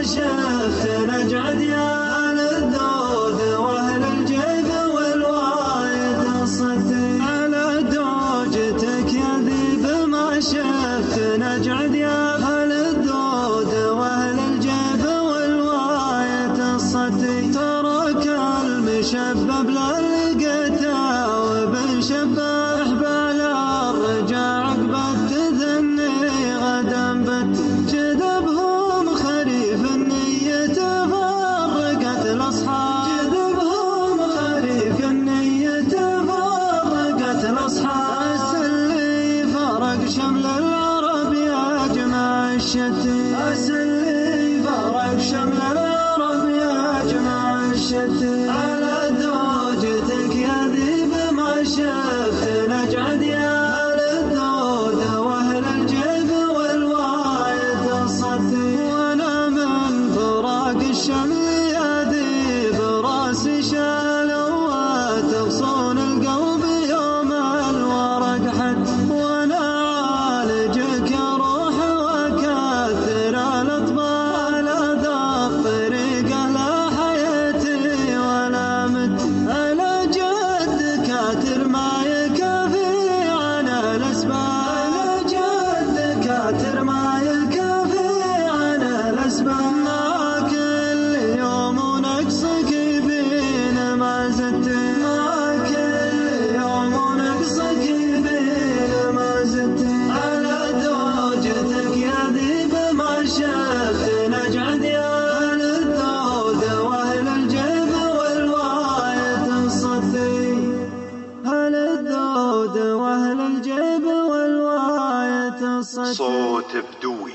بما شفت نجعد يا أهل الذود وأهل الجيب والوايد الصدي على دوجتك يا ذي بما شفت نجعد يا أهل الذود وأهل الجيب والوايد الصدي ترك المشبب للقتا وبن شبه بال الرجاع عقب التثني غدا بت جذبهم خريف النية فرقت الأصحاب جذبهم خريف النية فرقت الأصحاب أسلي فرق شمل العرب يا جماع الشتي أسلي فرق شمل العرب يا جماع الشتي على زوجتك يا ذي بما شفت نجعد يا أهل الذود وأهل الجيب والوايد الصدي وأنا من فراق الشمل يا ذي براسي شالوا تغصون القلب يوم الورق حد وأنا عالجك يا روح وكثر الأطبال ذا الطريق لا حياتي ولا مت على جد كاتر ما يكفي عن الأسباب على جد كاتر ما يكفي عن الأسباب ما كل يوم نقصك يبين ما زدت ما كل يوم نقصك يبين ما زدت على زوجتك يا ذي بما شفت نجعد يا أهل الذود وأهل الجيب والوايد الصدي أهل الذود وأهل الجيب والوايد الصدي صوت بدوي.